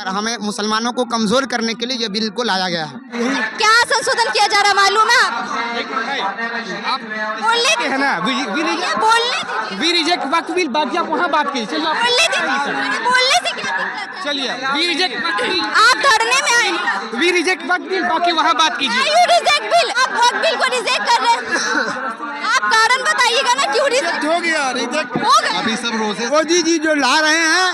हमें मुसलमानों को कमजोर करने के लिए ये बिल को लाया गया है। क्या संशोधन किया जा रहा है मालूम है आप? बोलने है ना बोलने वी रिजेक्ट वक्त बिल, बाकी आप वहाँ बात कीजिए। चलिए बोलने से क्या दिक्कत है? चलिए वी रिजेक्ट वक्त बिल, आप धरने में आए, वी रिजेक्ट वक्त बिल, बाकी वहाँ बात कीजिए। यू रिजेक्ट बिल, आप वक्त बिल को रिजेक्ट कर रहे हैं, आप कारण बताइएगा ना क्यों रिजेक्ट हो गया रिजेक्ट हो गया? अभी सब रोजे मोदी जी जो ला रहे हैं,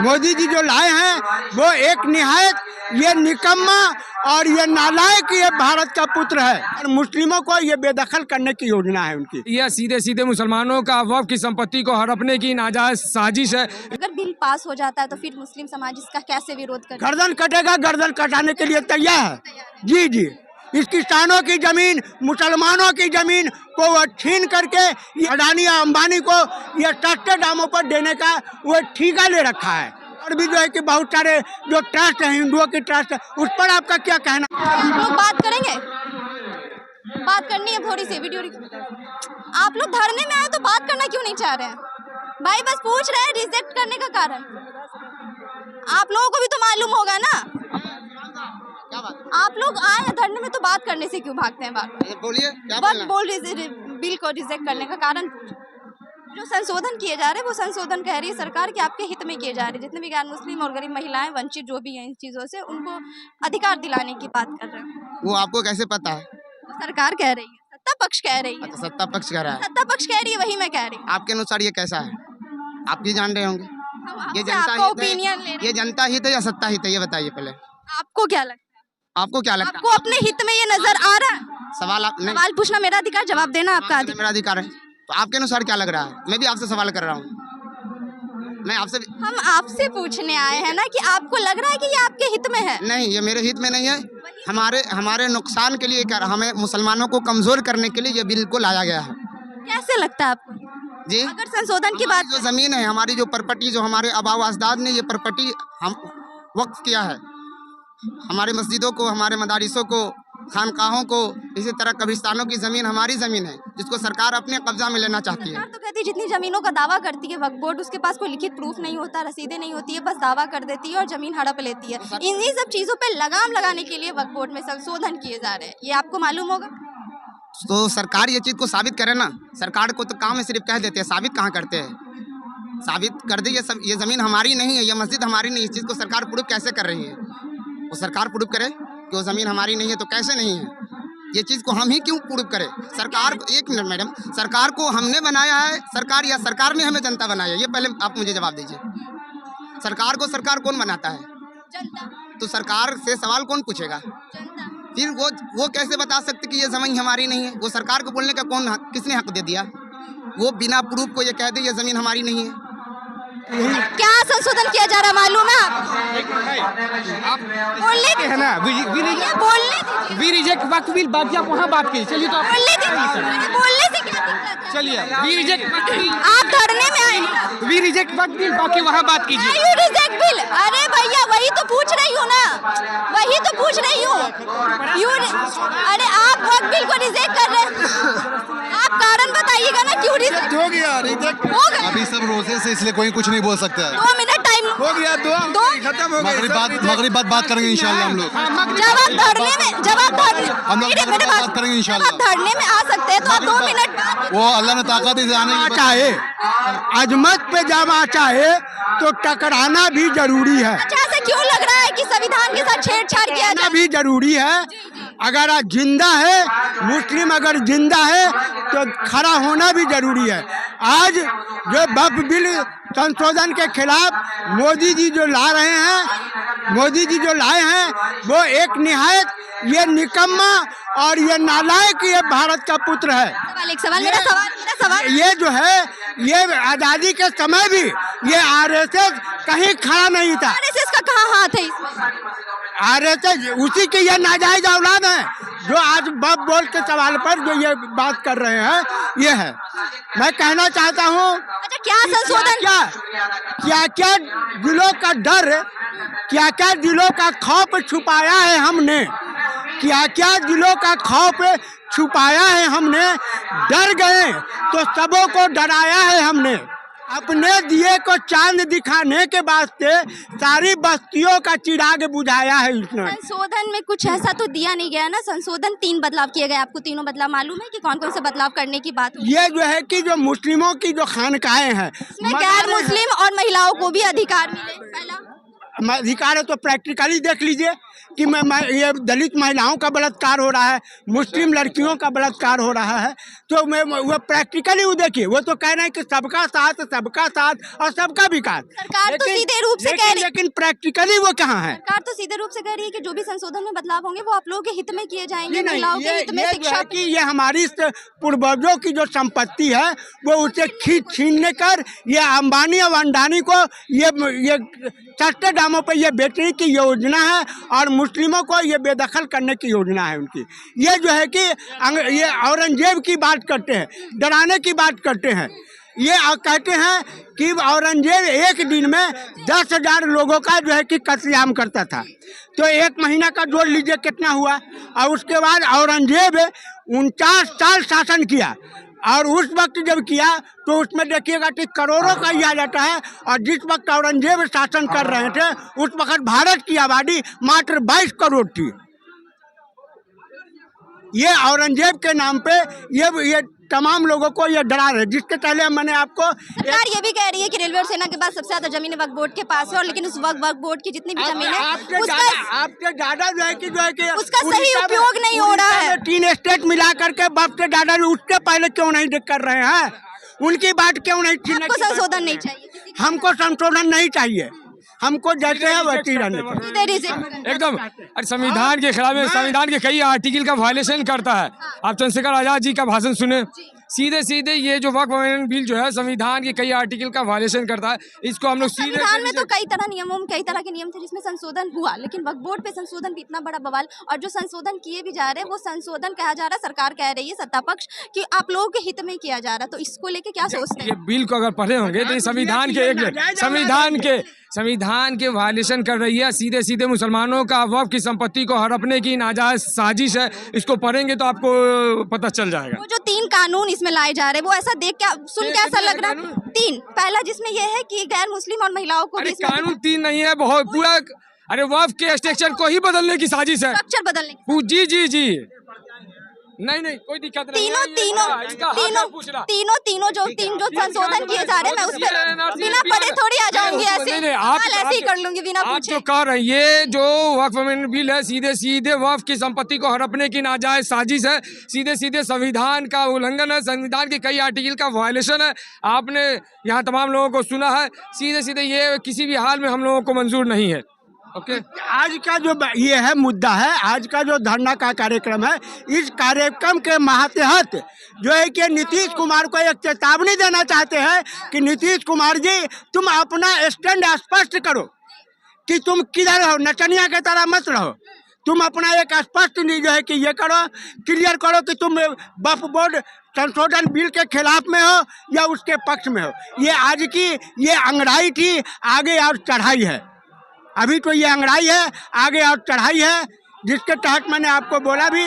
मोदी जी जो लाए हैं वो एक निहायत ये निकम्मा और ये नालायक ये भारत का पुत्र है। और मुस्लिमों को ये बेदखल करने की योजना है उनकी। यह सीधे सीधे मुसलमानों का वक्फ की संपत्ति को हड़पने की नाजायज साजिश है। अगर बिल पास हो जाता है तो फिर मुस्लिम समाज इसका कैसे विरोध करे? गर्दन कटेगा, गर्दन कटाने के लिए तैयार है। जी जी, इस किसानों की जमीन, मुसलमानों की जमीन को वो छीन करके ये अडानी या अंबानी को ये सस्ते दामों पर देने का वो ठेका ले रखा है। और भी जो है कि बहुत सारे जो ट्रस्ट है, हिंदुओं की ट्रस्ट है, उस पर आपका क्या कहना? आप लोग बात करेंगे, बात करनी है थोड़ी सी वीडियो। आप लोग धरने में आए तो बात करना क्यों नहीं चाह रहे हैं भाई? बस पूछ रहे हैं रिजेक्ट करने का कारण। आप लोगों को भी तो मालूम होगा ना, आप लोग आए हैं धरने में तो बात करने से क्यों भागते हैं? बात बोलिए क्या बस बिल को रिजेक्ट करने का कारण जो संशोधन किए जा रहे हैं वो संशोधन कह रही है सरकार कि आपके हित में किए जा रहे हैं। जितने भी गैर मुस्लिम और गरीब महिलाएं, वंचित जो भी हैं इन चीजों से, उनको अधिकार दिलाने की बात कर रहे हैं। वो आपको कैसे पता है? सरकार कह रही है, सत्ता पक्ष कह रही है। सत्ता पक्ष कह रहा है, सत्ता पक्ष कह रही है, वही मैं कह रही हूँ। आपके अनुसार ये कैसा है? आप भी जान रहे होंगे। हम ये आपसे जनता आपका हित ओपिनियन ले है, रहे ये जनता हित है या सत्ता हित है, ये बताइए पहले। हैं। आपको क्या लगता है? आपको क्या लगता आपको अपने हित में ये नजर आ रहा है? है? सवाल आप नहीं, सवाल पूछना मेरा अधिकार, जवाब देना आपका सवाल अधिकार। मेरा अधिकार है। तो आपके अनुसार क्या लग रहा है? मैं भी आपसे सवाल कर रहा हूँ। मैं आपसे हम आपसे पूछने आए हैं ना कि आपको लग रहा है कि ये आपके हित में है? नहीं, ये मेरे हित में नहीं है। हमारे नुकसान के लिए हमें मुसलमानों को कमजोर करने के लिए ये बिल को लाया गया है। कैसे लगता है आपको? जी, अगर संशोधन की बात जो जमीन है, हमारी जो प्रॉपर्टी, जो हमारे आबा अजदाद ने ये प्रॉपर्टी हम वक्फ किया है, हमारे मस्जिदों को, हमारे मदारिसों को, खानकाहों को, इसी तरह कब्रिस्तानों की जमीन हमारी जमीन है जिसको सरकार अपने कब्जा में लेना चाहती है। सरकार तो कहती है जितनी जमीनों का दावा करती है वक्फ बोर्ड, उसके पास कोई लिखित प्रूफ नहीं होता, रसीदें नहीं होती है, बस दावा कर देती है और जमीन हड़प लेती है। इन्हीं सब चीजों पे लगाम लगाने के लिए वक्फ बोर्ड में संशोधन किए जा रहे हैं, ये आपको मालूम होगा। तो सरकार ये चीज को साबित करे ना। सरकार को तो काम है सिर्फ कह देते हैं, साबित कहाँ करते हैं? साबित कर दे ये जमीन हमारी नहीं है, ये मस्जिद हमारी नहीं है। इस चीज को सरकार प्रूफ कैसे कर रही है? वो सरकार प्रूफ करे कि वो जमीन हमारी नहीं है, तो कैसे नहीं है? ये चीज को हम ही क्यों प्रूफ करें? सरकार, एक मिनट मैडम, सरकार को हमने बनाया है सरकार, या सरकार ने हमें जनता बनाया? ये पहले आप मुझे जवाब दीजिए। सरकार को सरकार कौन बनाता है? जनता। तो सरकार से सवाल कौन पूछेगा? जनता। फिर वो कैसे बता सकते कि ये जमीन हमारी नहीं है? वो सरकार को बोलने का किसने हक दे दिया? वो बिना प्रूफ को ये कह दे ये जमीन हमारी नहीं है। क्या संशोधन किया जा रहा है मालूम है आप? बोलने है ना बोलने वी रिजेक्ट वक्त बिल, बाकी आप वहाँ बात कीजिए। चलिए बोलने से क्या दिक्कत है? चलिए वी रिजेक्ट वक्त बिल, आप धरने में आए, वी रिजेक्ट वक्त बिल, बाकी वहाँ बात कीजिए। You reject bill. अरे भैया वही तो पूछ रही हूँ ना, वही तो पूछ रही हूँ। अरे आप वक्त बिल को रिजेक्ट कर रहे हैं, आप कारण बताइएगा ना क्यों रिजेक्ट हो गया रिजेक्ट हो गया? अभी सब रोजे से इसलिए कोई कुछ नहीं बोल सकता है। 2 मिनट टाइम हो गया, दो खत्म हो गया। मगरिब बात करेंगे इंशाल्लाह हम लोग। जब आप धरने में हम लोग मगरिब बात करेंगे इंशाल्लाह। आप धरने में आ सकते हैं तो आप 2 मिनट बाद वो अल्लाह ने ताकत दी आने की। चाहे अजमत पे जाना चाहे तो टकराना भी जरूरी है, अच्छा से क्यों लग रहा है कि संविधान के साथ छेड़छाड़ किया टकराना जाए? भी जरूरी है। अगर आज जिंदा है, मुस्लिम अगर जिंदा है तो खड़ा होना भी जरूरी है। आज जो वक्फ बिल संशोधन के खिलाफ मोदी जी जो ला रहे हैं, मोदी जी जो लाए हैं वो एक निहायत ये निकम्मा और ये नालायक ये भारत का पुत्र है। एक सवाल, मेरा सवाल ये जो है ये आजादी के समय भी ये आरएसएस कहीं खड़ा नहीं था। आरएसएस का कहाँ हाथ है इसमें? आरएसएस उसी के ये नाजायज औलाद है जो आज बाप बोल के सवाल पर जो ये बात कर रहे हैं, ये है। मैं कहना चाहता हूँ अच्छा क्या संशोधन, क्या दिलों का डर, क्या दिलों का खौफ छुपाया है हमने, क्या दिलों का खौफ छुपाया है हमने। डर गए तो सबों को डराया है हमने। अपने दिए को चांद दिखाने के वास्ते सारी बस्तियों का चिराग बुझाया है इसने। संशोधन में कुछ ऐसा तो दिया नहीं गया ना, संशोधन 3 बदलाव किए गए, आपको तीनों बदलाव मालूम है कि कौन कौन से बदलाव करने की बात हुई? ये जो है कि जो मुस्लिमों की जो खानकाहें हैं, इसमें गैर मुस्लिम और महिलाओं को भी अधिकार मिले। पहला अधिकार है तो प्रैक्टिकली देख लीजिए कि ये दलित महिलाओं का बलात्कार हो रहा है, मुस्लिम लड़कियों का बलात्कार हो रहा है, तो वो प्रैक्टिकली वो देखिए, वो तो कह रहे हैं कि सबका साथ और सबका विकास। सरकार तो सीधे रूप से कह रही है, लेकिन प्रैक्टिकली वो कहाँ है? सरकार तो सीधे रूप से कह रही है कि जो भी संशोधन में बदलाव होंगे वो आप लोगों के हित में किए जाएंगे, नहीं, महिलाओं के हित में, ये शिक्षा कि ये हमारी पूर्वजों की जो संपत्ति है वो उसे छीनने कर ये अंबानी और अंडानी को ये सस्ते दामों पर ये बेचने की योजना है और मुस्लिमों को ये बेदखल करने की योजना है उनकी। ये जो है कि ये औरंगजेब की बात करते हैं, डराने की बात करते हैं। ये कहते हैं कि औरंगजेब एक दिन में 10,000 लोगों का जो है कि कत्लेआम करता था, तो 1 महीना का जोड़ लीजिए कितना हुआ। और उसके बाद औरंगजेब 49 साल शासन किया, और उस वक्त जब किया तो उसमें देखिएगा कि करोड़ों का ही आ जाता है, और जिस वक्त औरंगजेब शासन कर रहे थे उस वक्त भारत की आबादी मात्र 22 करोड़ थी। ये औरंगजेब के नाम पे ये तमाम लोगों को ये डरा रहे, जिसके पहले मैंने आपको सरकार ये भी कह रही है कि रेलवे और सेना के पास सबसे ज्यादा जमीन वक्फ बोर्ड के पास है, और लेकिन उस वक्फ बोर्ड की जितनी भी जमीन है आपके दादा जो है कि उसका सही उपयोग नहीं हो रहा है। 3 स्टेट मिला करके बाप के दादा उसके पहले क्यों नहीं कर रहे हैं? उनकी बात क्यों नहीं? आपको संशोधन नहीं चाहिए? हमको संशोधन नहीं चाहिए, हमको जैसे है वैसे रहने। एकदम। अरे संविधान के खिलाफ, संविधान के कई आर्टिकल का वायलेशन करता है। आप चंद्रशेखर आजाद जी का भाषण सुने, सीधे सीधे ये जो वक्फ अमेंडमेंट बिल जो है संविधान के कई आर्टिकल का वायलेशन करता है। इसको हम लोग सीधे, संविधान में तो कई तरह के नियम थे जिसमें संशोधन हुआ, लेकिन वक्फ बोर्ड पे संशोधन भी इतना बड़ा बवाल, और जो संशोधन किए भी जा रहे हैं वो संशोधन कहा जा रहा है, सरकार कह रही है, सत्ता पक्ष, कि आप लोगों के हित में किया जा रहा है। तो इसको लेके क्या सोचते हैं? ये बिल को अगर पढ़े होंगे तो ये संविधान के वायलेशन कर रही है। सीधे सीधे मुसलमानों का वक्फ की संपत्ति को हड़पने की नाजायज साजिश है। इसको पढ़ेंगे तो आपको पता चल जाएगा। वो जो 3 कानून इसमें लाए जा रहे हैं वो ऐसा देख के सुन के ऐसा लग रहा है 3, पहला जिसमें ये है कि गैर मुस्लिम और महिलाओं को भी कानून 3 नहीं है, बहुत पूरा, अरे वक्फ के स्ट्रक्चर को ही बदलने की साजिश है, स्ट्रक्चर बदलने की। जी नहीं कोई दिक्कत नहीं। तीनों जो संशोधन किए जा रहे हैं मैं उस पर बिना पढ़े थोड़ी आ जाऊंगी, ऐसे ही कर लूंगी बिना पूछे। आप जो कह रहे हैं ये जो वक्फ अमेंडमेंट बिल है सीधे सीधे वक्फ की संपत्ति को हड़पने की नाजायज साजिश है, सीधे सीधे संविधान का उल्लंघन है, संविधान के कई आर्टिकल का वायलेशन है। आपने यहाँ तमाम लोगों को सुना है, सीधे सीधे ये किसी भी हाल में हम लोगों को मंजूर नहीं है। ओके, आज का जो ये है मुद्दा है, आज का जो धरना का कार्यक्रम है, इस कार्यक्रम के मातहत जो है कि नीतीश कुमार को एक चेतावनी देना चाहते हैं कि नीतीश कुमार जी तुम अपना स्टैंड स्पष्ट करो कि तुम किधर हो, नचनिया के तरह मत रहो। तुम अपना एक स्पष्ट जो है कि ये करो, क्लियर करो कि तुम वक्फ बोर्ड संशोधन बिल के खिलाफ में हो या उसके पक्ष में हो। ये आज की ये अंगड़ाई थी, आगे और चढ़ाई है। अभी तो ये अंगड़ाई है, आगे और चढ़ाई है, जिसके तहत मैंने आपको बोला भी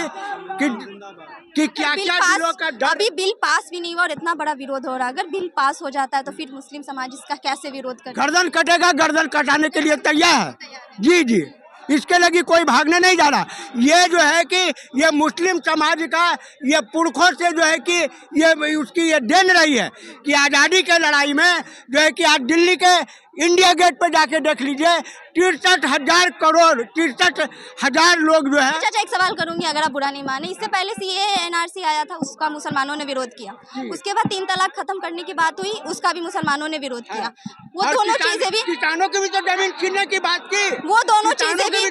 कि क्या दिलों का डर। अभी बिल पास भी नहीं हुआ और इतना बड़ा विरोध हो रहा है। अगर बिल पास हो जाता है तो फिर मुस्लिम समाज इसका कैसे विरोध करेगा? गर्दन कटेगा, गर्दन कटाने के लिए तैयार है। जी, इसके लगी कोई भागने नहीं जा रहा। ये जो है कि ये मुस्लिम समाज का ये पुरखों से जो है कि ये उसकी ये देन रही है कि आज़ादी के लड़ाई में जो है कि आज दिल्ली के इंडिया गेट पे जाके देख लीजिए 63,000 करोड़ 63,000 लोग जो है। चाचा एक सवाल करूंगी, अगर आप बुरा नहीं माने, इससे पहले CAA NRC आया था, उसका मुसलमानों ने विरोध किया। उसके बाद 3 तलाक खत्म करने की बात हुई, उसका भी मुसलमानों ने विरोध किया। वो दोनों चीजें भी, किसानों की भी तो जमीन छीनने की बात की, वो दोनों चीजें भी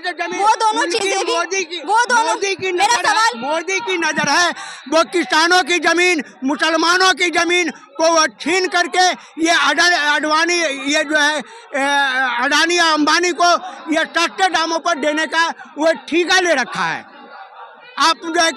मोदी की नजर है। वो किसानों की जमीन, मुसलमानों की जमीन को वो छीन करके ये अडवाणी, ये जो है अडानी या अंबानी को ये सस्ते दामों पर देने का वो ठेका ले रखा है। आप जो है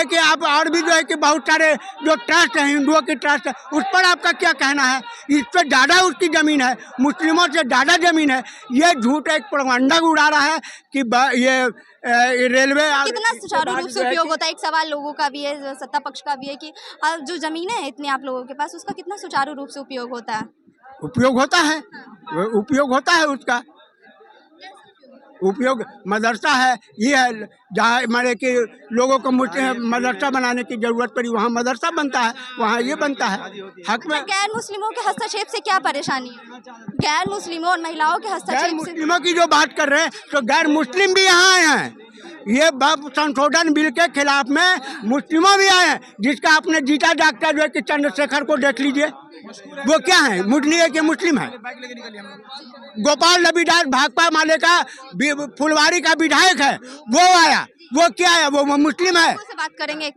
कि आप और भी जो है कि बहुत सारे जो ट्रस्ट है, हिंदुओं की ट्रस्ट है, उस पर आपका क्या कहना है? इस पर ज़्यादा उसकी ज़मीन है, मुस्लिमों से ज़्यादा ज़मीन है। ये झूठ एक प्रोपगंडा उड़ा रहा है कि ये रेलवे कितना सुचारू रूप से उपयोग होता है। एक सवाल लोगों का भी है, सत्ता पक्ष का भी है कि जो ज़मीन है इतनी आप लोगों के पास, उसका कितना सुचारू रूप से उपयोग होता है? उपयोग होता है, उपयोग होता है उसका। उपयोग मदरसा है, ये है जहाँ हमारे कि लोगों को मदरसा बनाने की जरूरत पड़ी वहाँ मदरसा बनता है, वहाँ ये बनता है हक में। गैर मुस्लिमों के हस्तक्षेप से क्या परेशानी है? गैर मुस्लिमों और महिलाओं के गैर हस्तक्षेप से मुस्लिमों की जो बात कर रहे हैं तो गैर मुस्लिम भी यहाँ आए हैं। ये संशोधन बिल के खिलाफ में मुस्लिमों भी आए हैं, जिसका आपने जीता जागता जो है कि चंद्रशेखर को देख लीजिए, वो क्या है, मुस्लिम है कि मुस्लिम है। गोपाल रविदास भाकपा माले का फुलवारी का विधायक है, वो आया, वो क्या है, वो मुस्लिम है। से बात करेंगे।